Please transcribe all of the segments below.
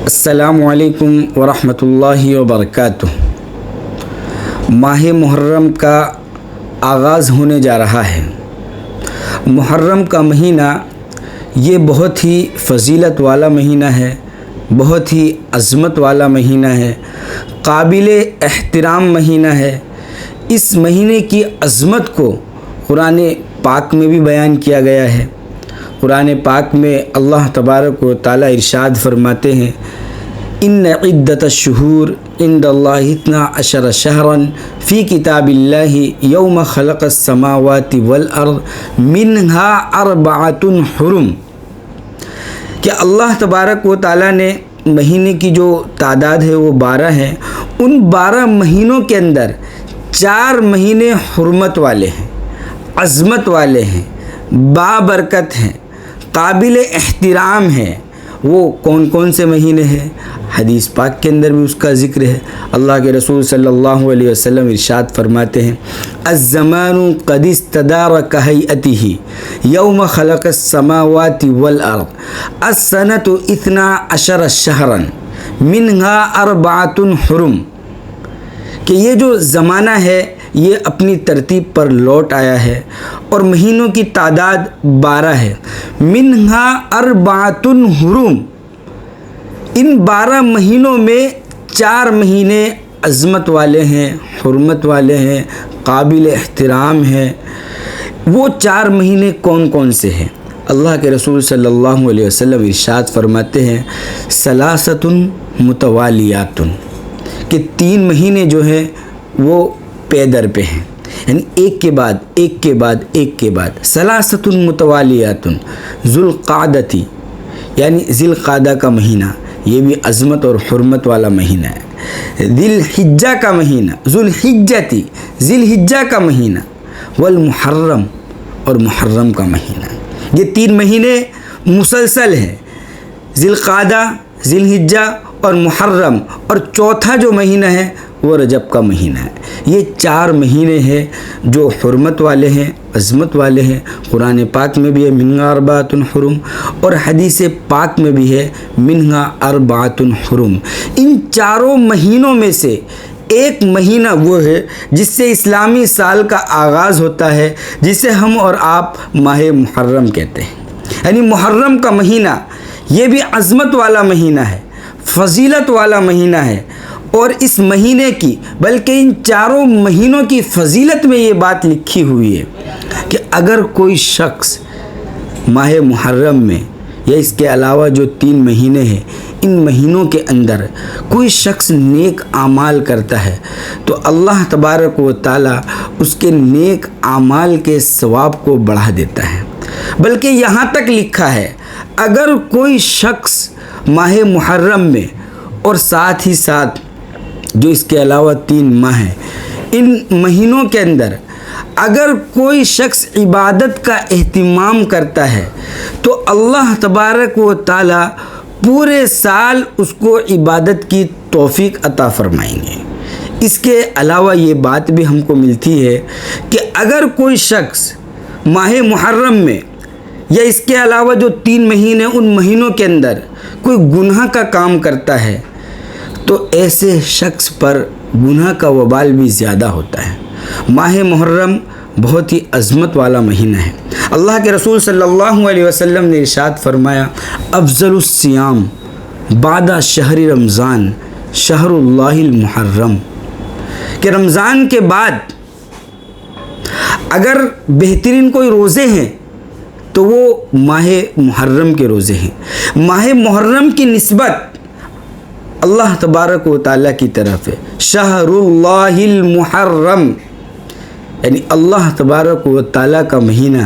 السلام علیکم ورحمۃ اللہ وبرکاتہ۔ ماہ محرم کا آغاز ہونے جا رہا ہے۔ محرم کا مہینہ یہ بہت ہی فضیلت والا مہینہ ہے، بہت ہی عظمت والا مہینہ ہے، قابل احترام مہینہ ہے۔ اس مہینے کی عظمت کو قرآن پاک میں بھی بیان کیا گیا ہے۔ قرآن پاک میں اللہ تبارک و تعالی ارشاد فرماتے ہیں، ان عدت الشہور عند اللہ 12 شہرا فی کتاب اللہ یوم خلق السماوات والارض منها 4 حرم، کہ اللہ تبارک و تعالی نے مہینے کی جو تعداد ہے وہ 12 ہے۔ ان 12 مہینوں کے اندر 4 مہینے حرمت والے ہیں، عظمت والے ہیں، بابرکت ہیں، قابل احترام ہیں۔ وہ کون کون سے مہینے ہیں؟ حدیث پاک کے اندر بھی اس کا ذکر ہے۔ اللہ کے رسول صلی اللہ علیہ وسلم ارشاد فرماتے ہیں، الزمان قد استدار کہیئتہ یوم خلق السماوات والارض السنۃ 12 شہرا منها 4 حرم، کہ یہ جو زمانہ ہے یہ اپنی ترتیب پر لوٹ آیا ہے اور مہینوں کی تعداد 12 ہے۔ منها 4 حرم، ان 12 مہینوں میں 4 مہینے عظمت والے ہیں، حرمت والے ہیں، قابل احترام ہیں۔ وہ 4 مہینے کون کون سے ہیں؟ اللہ کے رسول صلی اللہ علیہ وسلم ارشاد فرماتے ہیں، ثلاثۃ متوالیات، کہ 3 مہینے جو ہیں وہ پے در پہ ہیں، یعنی ایک کے بعد ایک کے بعد ایک کے بعد۔ ثلاثۃ متوالیات، ذوالقعدۃ، یعنی ذی القعدہ کا مہینہ، یہ بھی عظمت اور حرمت والا مہینہ ہے۔ ذی الحجہ کا مہینہ، ذوالحجۃ، ذی الحجہ کا مہینہ، والمحرم، اور محرم کا مہینہ۔ یہ 3 مہینے مسلسل ہیں، ذی القعدہ، ذی الحجہ اور محرم، اور چوتھا جو مہینہ ہے وہ رجب کا مہینہ ہے۔ یہ 4 مہینے ہیں جو حرمت والے ہیں، عظمت والے ہیں۔ قرآن پاک میں بھی ہے منها 4 حرم، اور حدیث پاک میں بھی ہے منها 4 حرم۔ ان 4 مہینوں میں سے ایک مہینہ وہ ہے جس سے اسلامی سال کا آغاز ہوتا ہے، جسے ہم اور آپ ماہ محرم کہتے ہیں۔ یعنی محرم کا مہینہ یہ بھی عظمت والا مہینہ ہے، فضیلت والا مہینہ ہے، اور اس مہینے کی بلکہ ان 4 مہینوں کی فضیلت میں یہ بات لکھی ہوئی ہے کہ اگر کوئی شخص ماہ محرم میں یا اس کے علاوہ جو 3 مہینے ہیں، ان مہینوں کے اندر کوئی شخص نیک اعمال کرتا ہے تو اللہ تبارک و تعالی اس کے نیک اعمال کے ثواب کو بڑھا دیتا ہے۔ بلکہ یہاں تک لکھا ہے، اگر کوئی شخص ماہ محرم میں اور ساتھ ہی ساتھ جو اس کے علاوہ 3 ماہ ہیں، ان مہینوں کے اندر اگر کوئی شخص عبادت کا اہتمام کرتا ہے تو اللہ تبارک و تعالی پورے سال اس کو عبادت کی توفیق عطا فرمائیں گے۔ اس کے علاوہ یہ بات بھی ہم کو ملتی ہے کہ اگر کوئی شخص ماہ محرم میں یا اس کے علاوہ جو 3 مہینے ان مہینوں کے اندر کوئی گناہ کا کام کرتا ہے تو ایسے شخص پر گناہ کا وبال بھی زیادہ ہوتا ہے۔ ماہ محرم بہت ہی عظمت والا مہینہ ہے۔ اللہ کے رسول صلی اللہ علیہ وسلم نے ارشاد فرمایا، افضل الصیام بعد شہر رمضان شہر اللہ المحرم، کہ رمضان کے بعد اگر بہترین کوئی روزے ہیں تو وہ ماہ محرم کے روزے ہیں۔ ماہ محرم کی نسبت اللہ تبارک و تعالیٰ کی طرف ہے، شہر اللہ المحرم، یعنی اللہ تبارک و تعالیٰ کا مہینہ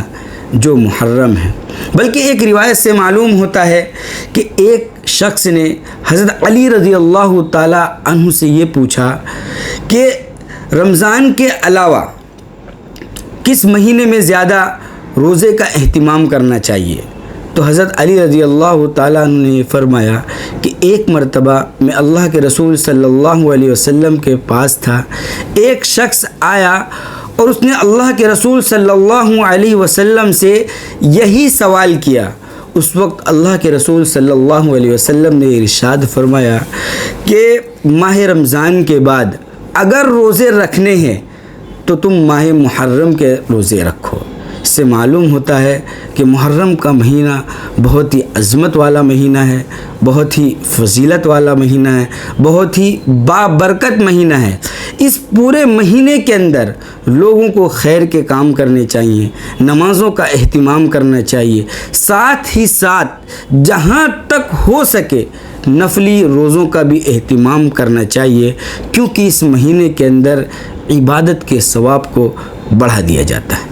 جو محرم ہے۔ بلکہ ایک روایت سے معلوم ہوتا ہے کہ ایک شخص نے حضرت علی رضی اللہ تعالیٰ عنہ سے یہ پوچھا کہ رمضان کے علاوہ کس مہینے میں زیادہ روزے کا اہتمام کرنا چاہیے؟ تو حضرت علی رضی اللہ تعالیٰ عنہ نے فرمایا کہ ایک مرتبہ میں اللہ کے رسول صلی اللہ علیہ وسلم کے پاس تھا، ایک شخص آیا اور اس نے اللہ کے رسول صلی اللہ علیہ وسلم سے یہی سوال کیا۔ اس وقت اللہ کے رسول صلی اللہ علیہ وسلم نے ارشاد فرمایا کہ ماہ رمضان کے بعد اگر روزے رکھنے ہیں تو تم ماہ محرم کے روزے رکھو۔ اس سے معلوم ہوتا ہے کہ محرم کا مہینہ بہت ہی عظمت والا مہینہ ہے، بہت ہی فضیلت والا مہینہ ہے، بہت ہی بابرکت مہینہ ہے۔ اس پورے مہینے کے اندر لوگوں کو خیر کے کام کرنے چاہیے، نمازوں کا اہتمام کرنا چاہیے، ساتھ ہی ساتھ جہاں تک ہو سکے نفلی روزوں کا بھی اہتمام کرنا چاہیے، کیونکہ اس مہینے کے اندر عبادت کے ثواب کو بڑھا دیا جاتا ہے۔